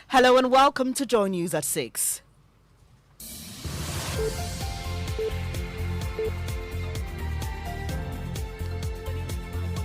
Hello and welcome to Joy News at 6.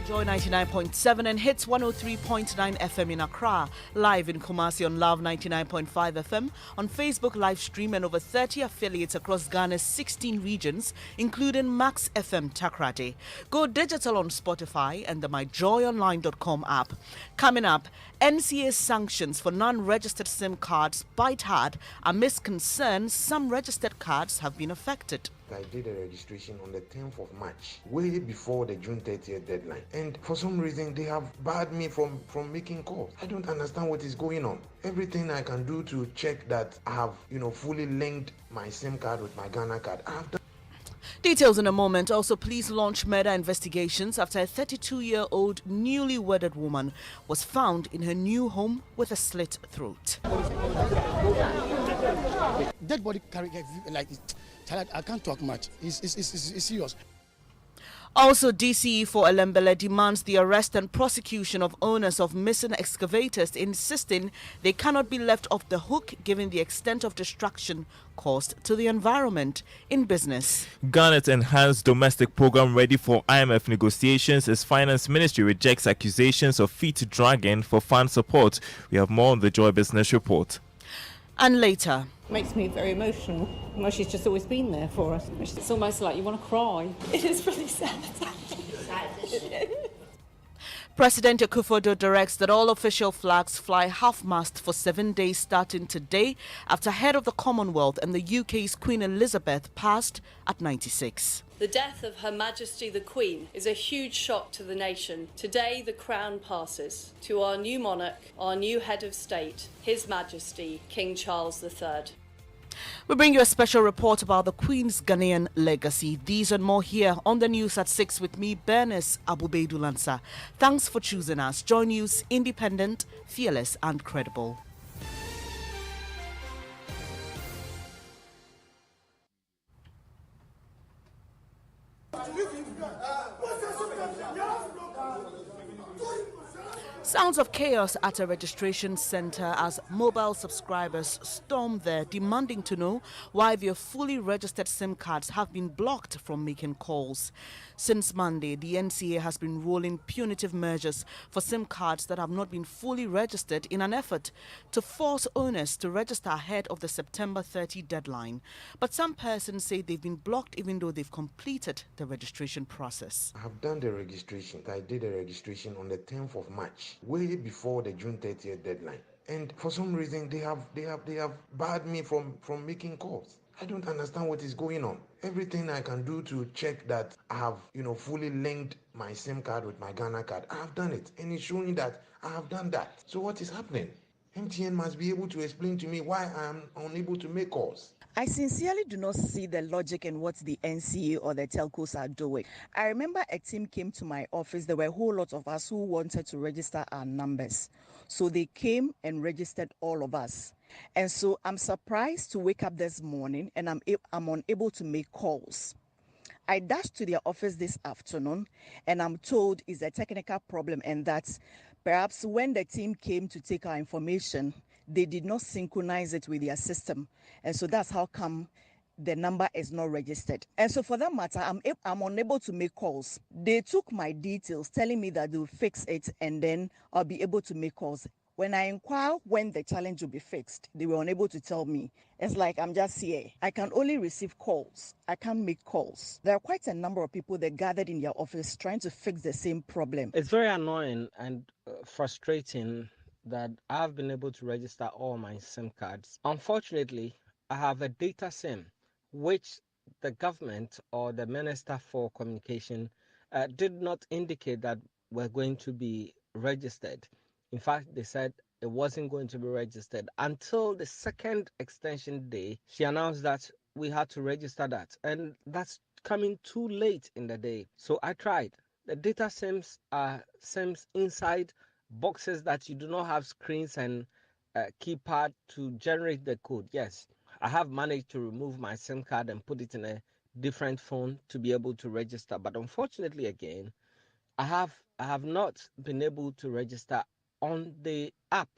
Joy 99.7 and hits 103.9 FM in Accra, live in Kumasi on Love 99.5 FM, on Facebook live stream and over 30 affiliates across Ghana's 16 regions, including Max FM Takrade. Go digital on Spotify and the myjoyonline.com app. Coming up, NCA sanctions for non-registered SIM cards bite hard amidst concerns some registered cards have been affected. I did a registration on the 10th of March, way before the June 30th deadline. And for some reason, they have barred me from making calls. I don't understand what is going on. Everything I can do to check that I have, fully linked my SIM card with my Ghana card, I have done. Details in a moment. Also, police launch murder investigations after a 32-year-old newly wedded woman was found in her new home with a slit throat. Dead body carry like I can't talk much. It's serious. Also, DCE for Elembele demands the arrest and prosecution of owners of missing excavators, insisting they cannot be left off the hook given the extent of destruction caused to the environment. In business, Ghana's enhanced domestic program ready for IMF negotiations as Finance Ministry rejects accusations of feet dragging for fund support. We have more on the Joy Business Report. And later, makes me very emotional. Well, she's just always been there for us. It's almost like you want to cry. It is really sad. President Akufo-Addo directs that all official flags fly half-mast for 7 days starting today after head of the Commonwealth and the UK's Queen Elizabeth passed at 96. The death of Her Majesty the Queen is a huge shock to the nation. Today the crown passes to our new monarch, our new head of state, His Majesty King Charles III. We bring you a special report about the Queen's Ghanaian legacy. These and more here on the news at 6 with me, Bernice Abu-Baidoo Lansah. Thanks for choosing us. Joy News, independent, fearless and credible. Sounds of chaos at a registration center as mobile subscribers storm there, demanding to know why their fully registered SIM cards have been blocked from making calls. Since Monday, the NCA has been rolling punitive measures for SIM cards that have not been fully registered in an effort to force owners to register ahead of the September 30 deadline. But some persons say they've been blocked even though they've completed the registration process. I have done the registration. I did a registration on the 10th of March, way before the June 30th deadline. And for some reason, they have barred me from making calls. I don't understand what is going on. Everything I can do to check that I have, fully linked my SIM card with my Ghana card, I have done it. And it's showing that I have done that. So what is happening? MTN must be able to explain to me why I am unable to make calls. I sincerely do not see the logic in what the NCA or the telcos are doing. I remember a team came to my office. There were a whole lot of us who wanted to register our numbers. So they came and registered all of us. And so I'm surprised to wake up this morning and I'm unable to make calls. I dashed to their office this afternoon and I'm told it's a technical problem and that perhaps when the team came to take our information, they did not synchronize it with their system. And so that's how come the number is not registered. And so for that matter, I'm unable to make calls. They took my details telling me that they'll fix it and then I'll be able to make calls. When I inquire when the challenge will be fixed, they were unable to tell me. It's like I'm just here. I can only receive calls. I can't make calls. There are quite a number of people that gathered in their office trying to fix the same problem. It's very annoying and frustrating that I've been able to register all my SIM cards. Unfortunately, I have a data SIM, which the government or the Minister for Communication did not indicate that we're going to be registered. In fact, they said it wasn't going to be registered until the second extension day. She announced that we had to register that, and that's coming too late in the day. So I tried. The data SIMs are SIMs inside boxes that you do not have screens and keypad to generate the code. Yes, I have managed to remove my SIM card and put it in a different phone to be able to register. But unfortunately, again, I have not been able to register on the app.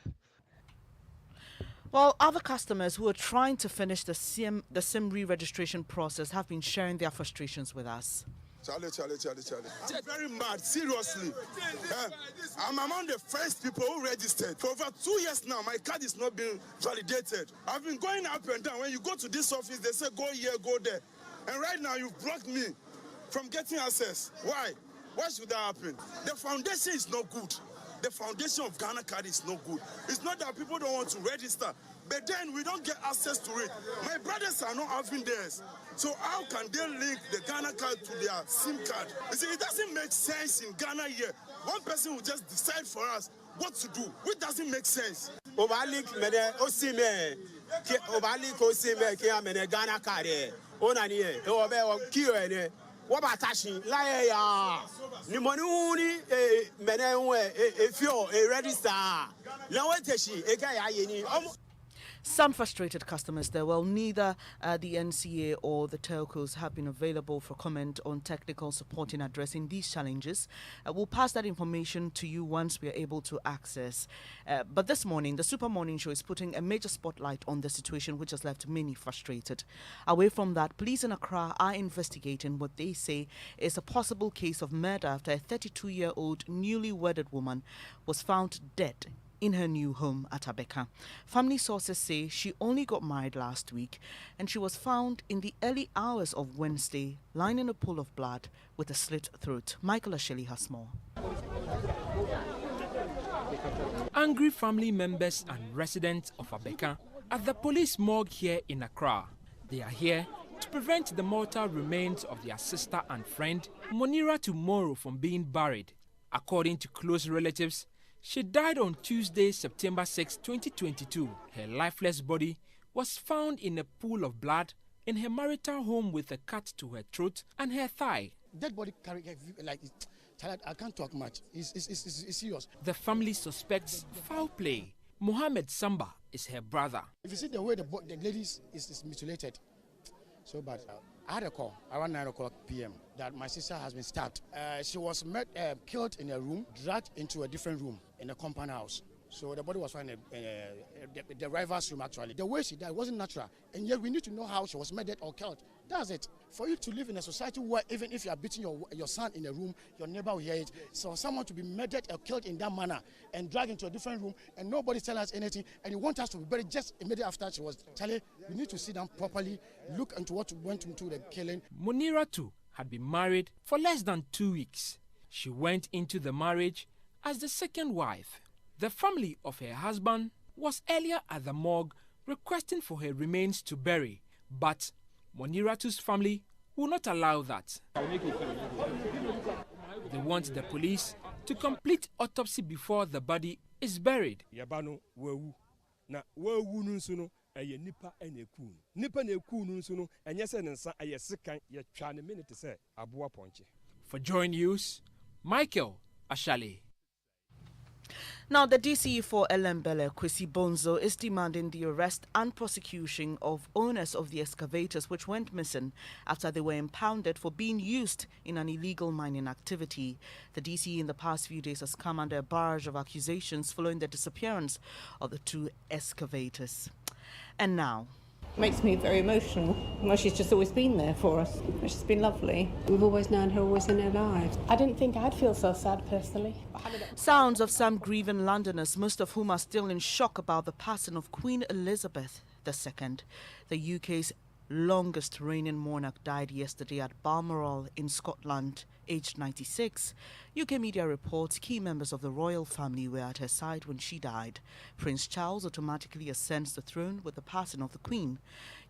Well, other customers who are trying to finish the SIM re-registration process have been sharing their frustrations with us. Charlie. I'm very mad, seriously. I'm among the first people who registered. For over 2 years now, my card is not being validated. I've been going up and down. When you go to this office, they say go here, go there. And right now, you've blocked me from getting access. Why? Why should that happen? The foundation is not good. The foundation of Ghana card is not good. It's not that people don't want to register, but then we don't get access to it. My brothers are not having theirs. So how can they link the Ghana card to their SIM card? You see, it doesn't make sense in Ghana here. One person will just decide for us what to do, which doesn't make sense. Ghana card. What about Tashi? Ni money if you register. Now what is she? Some frustrated customers there. Well, neither the NCA or the telcos have been available for comment on technical support in addressing these challenges. We'll pass that information to you once we are able to access. But this morning, the Super Morning Show is putting a major spotlight on the situation, which has left many frustrated. Away from that, police in Accra are investigating what they say is a possible case of murder after a 32-year-old newly wedded woman was found dead in her new home at Abeka. Family sources say she only got married last week and she was found in the early hours of Wednesday lying in a pool of blood with a slit throat. Michael Asheli has more. Angry family members and residents of Abeka at the police morgue here in Accra. They are here to prevent the mortal remains of their sister and friend Monira Tomorrow from being buried. According to close relatives, she died on Tuesday, September 6, 2022. Her lifeless body was found in a pool of blood in her marital home with a cut to her throat and her thigh. Dead body carry like I can't talk much. It's serious. The family suspects foul play. Mohammed Samba is her brother. If you see the way the lady is mutilated, so bad. I had a call around 9 o'clock p.m. that my sister has been stabbed. She was killed in a room, dragged into a different room in a compound house. So the body was found in the rival's room, actually. The way she died wasn't natural, and yet we need to know how she was murdered or killed. That's it. For you to live in a society where even if you are beating your son in a room, your neighbor will hear it. So someone to be murdered or killed in that manner and dragged into a different room, and nobody tells us anything, and you want us to be buried just immediately after she was. Charlie, we need to sit down properly, look into what went into the killing. Monira too had been married for less than 2 weeks. She went into the marriage as the second wife. The family of her husband was earlier at the morgue requesting for her remains to bury, but Moniratu's family will not allow that. They want the police to complete autopsy before the body is buried. For Joy News, Michael Ashale. Now, the DCE for Elembele, Kwesi Bonzo, is demanding the arrest and prosecution of owners of the excavators which went missing after they were impounded for being used in an illegal mining activity. The DCE in the past few days has come under a barrage of accusations following the disappearance of the two excavators. And now, Makes me very emotional. Well, she's just always been there for us. She's been lovely. We've always known her always in our lives. I didn't think I'd feel so sad personally. sounds of some grieving Londoners, most of whom are still in shock about the passing of Queen Elizabeth II. The UK's longest reigning monarch died yesterday at Balmoral in Scotland, aged 96. UK media reports key members of the royal family were at her side when she died. Prince Charles automatically ascends the throne with the passing of the Queen.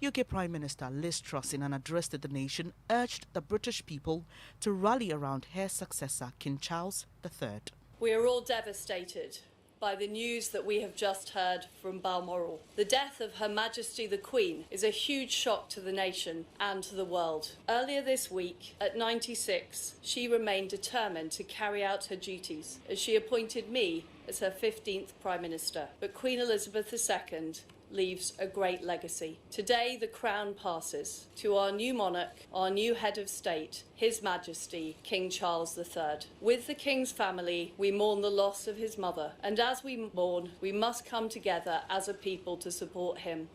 UK Prime Minister Liz Truss, in an address to the nation, urged the British people to rally around her successor, King Charles III. We are all devastated by the news that we have just heard from Balmoral. The death of Her Majesty the Queen is a huge shock to the nation and to the world. Earlier this week, at 96, she remained determined to carry out her duties as she appointed me as her 15th Prime Minister. But Queen Elizabeth II leaves a great legacy. Today, the crown passes to our new monarch, our new head of state, His Majesty King Charles III. With the King's family, we mourn the loss of his mother, and as we mourn, we must come together as a people to support him.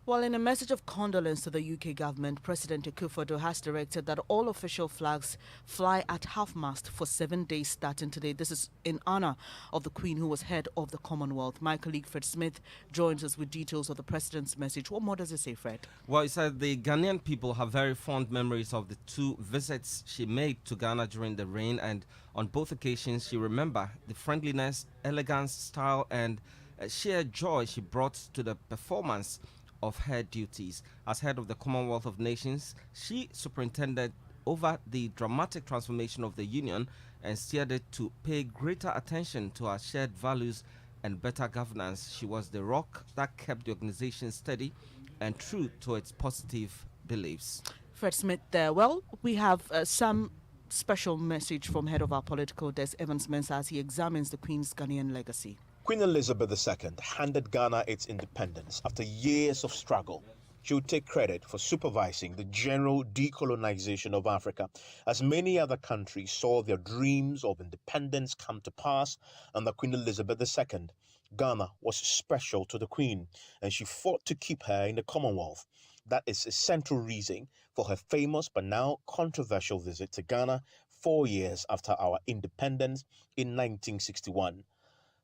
Well, in a message of condolence to the UK government, President Akufo-Addo has directed that all official flags fly at half-mast for 7 days starting today. This is in honor of the Queen, who was head of the Commonwealth. My colleague Fred Smith joins us with details of the President's message. What more does it say, Fred? Well, he said the Ghanaian people have very fond memories of the 2 visits she made to Ghana during the reign, and on both occasions she remembered the friendliness, elegance, style, and sheer joy she brought to the performance of her duties. As head of the Commonwealth of Nations, she superintended over the dramatic transformation of the Union and steered it to pay greater attention to our shared values and better governance. She was the rock that kept the organization steady and true to its positive beliefs. Fred Smith there. Well, we have some special message from head of our political desk, Evans Mensah, as he examines the Queen's Ghanaian legacy. Queen Elizabeth II handed Ghana its independence after years of struggle. She would take credit for supervising the general decolonization of Africa, as many other countries saw their dreams of independence come to pass under Queen Elizabeth II. Ghana was special to the Queen, and she fought to keep her in the Commonwealth. That is a central reason for her famous but now controversial visit to Ghana 4 years after our independence in 1961.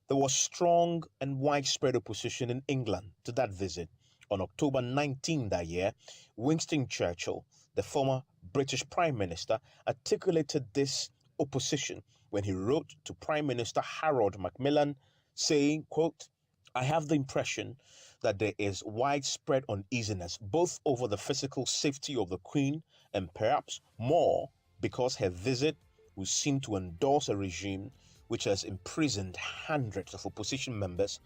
There was strong and widespread opposition in England to that visit. On October 19 that year, Winston Churchill, the former British Prime Minister, articulated this opposition when he wrote to Prime Minister Harold Macmillan saying, quote, "I have the impression that there is widespread uneasiness both over the physical safety of the Queen and perhaps more because her visit will seem to endorse a regime which has imprisoned hundreds of opposition members."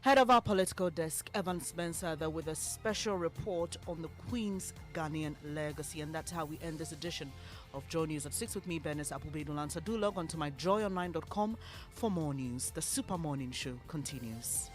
Head of our political desk, Evans Mensah, there with a special report on the Queen's Ghanaian legacy. And that's how we end this edition of Joy News at 6 with me, Bernice Abu-Baidoo Lansah. Do log on to myjoyonline.com for more news. The Super Morning Show continues.